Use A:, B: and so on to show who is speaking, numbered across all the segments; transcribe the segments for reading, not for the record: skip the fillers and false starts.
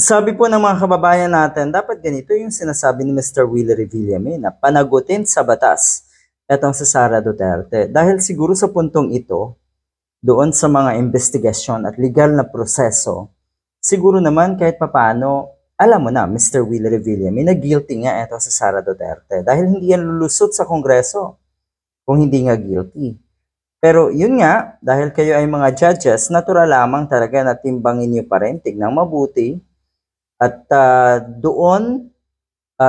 A: Sabi po ng mga kababayan natin, dapat ganito yung sinasabi ni Mr. Willie Revillame na panagutin sa batas etong si Sara Duterte. Dahil siguro sa puntong ito, doon sa mga investigasyon at legal na proseso, siguro naman kahit papaano, alam mo na, Mr. Willie Revillame, na guilty nga ito si Sara Duterte. Dahil hindi yan lulusot sa Kongreso kung hindi nga guilty. Pero yun nga, dahil kayo ay mga judges, natural lamang talaga na timbangin nyo pa rin, tignang mabuti, at doon,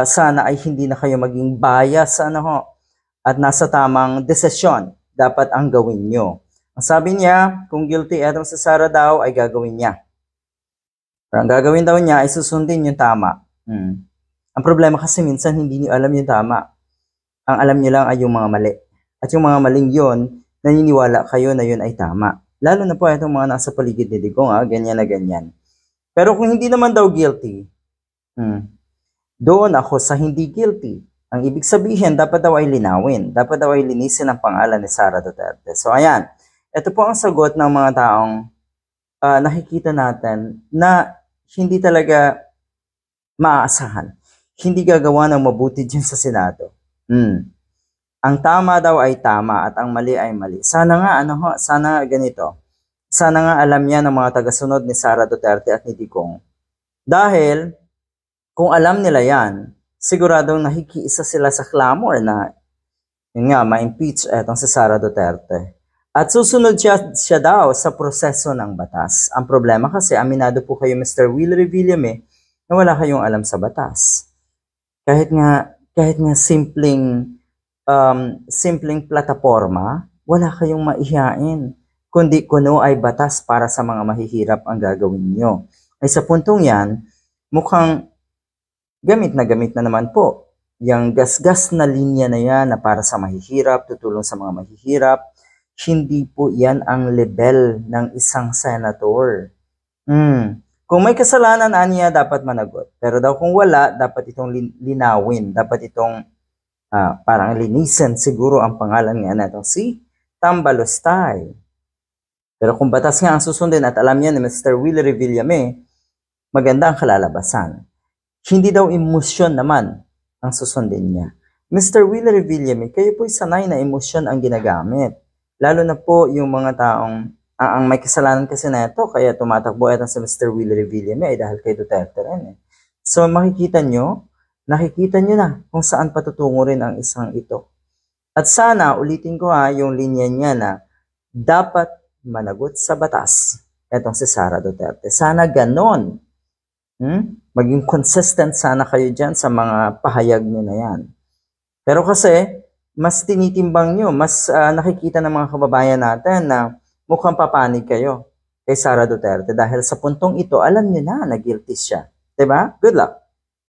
A: sana ay hindi na kayo maging bias at nasa tamang desisyon dapat ang gawin nyo. Ang sabi niya, kung guilty etong si Sara daw, ay gagawin niya. Pero ang gagawin daw niya ay susundin yung tama. Ang problema kasi minsan hindi niyo alam yung tama. Ang alam niyo lang ay yung mga mali. At yung mga maling yun, naniniwala kayo na yun ay tama. Lalo na po itong mga nasa paligid ni Digong, ganyan na ganyan. Pero kung hindi naman daw guilty, doon ako sa hindi guilty. Ang ibig sabihin, dapat daw ay linawin. Dapat daw ay linisin ang pangalan ni Sara Duterte. So ayan, ito po ang sagot ng mga taong nakikita natin na hindi talaga maaasahan. Hindi gagawa ng mabuti dyan sa Senado. Ang tama daw ay tama at ang mali ay mali. Sana nga, sana ganito. Sana nga alam niya ng mga tagasunod ni Sara Duterte at ni Digong. Dahil, kung alam nila yan, siguradong nakikiisa sila sa clamor na, yun nga, ma-impeach etong si Sara Duterte. At susunod siya daw sa proseso ng batas. Ang problema kasi, aminado po kayo Mr. Willie Revillame, na wala kayong alam sa batas. Kahit nga simpleng plataforma, wala kayong maihain. Kundi kuno ay batas para sa mga mahihirap ang gagawin nyo. Ay sa puntong yan, mukhang gamit na naman po. Yung gasgas na linya na yan na para sa mahihirap, tutulong sa mga mahihirap, hindi po yan ang level ng isang senator. Kung may kasalanan, aniya dapat managot. Pero daw kung wala, dapat itong linawin. Dapat itong parang linisin siguro ang pangalan nga na itong si Tambalostay. Pero kung batas nga ang susundin at alam niya ni Mr. Willie Revillame, maganda ang kalalabasan. Hindi daw emosyon naman ang susundin niya. Mr. Willie Revillame, kayo po'y sanay na emosyon ang ginagamit. Lalo na po yung mga taong ang may kasalanan kasi na ito, kaya tumatakbo ito si Mr. Willie Revillame ay dahil kay Duterte rin. So nakikita nyo na kung saan patutungo rin ang isang ito. At sana, ulitin ko yung linya niya na dapat managot sa batas etong si Sara Duterte. Sana ganon. Maging consistent sana kayo dyan sa mga pahayag nyo na yan. Pero kasi, mas tinitimbang nyo, mas nakikita ng mga kababayan natin na mukhang papanig kayo kay Sara Duterte dahil sa puntong ito, alam nyo na guilty siya. Diba? Good luck.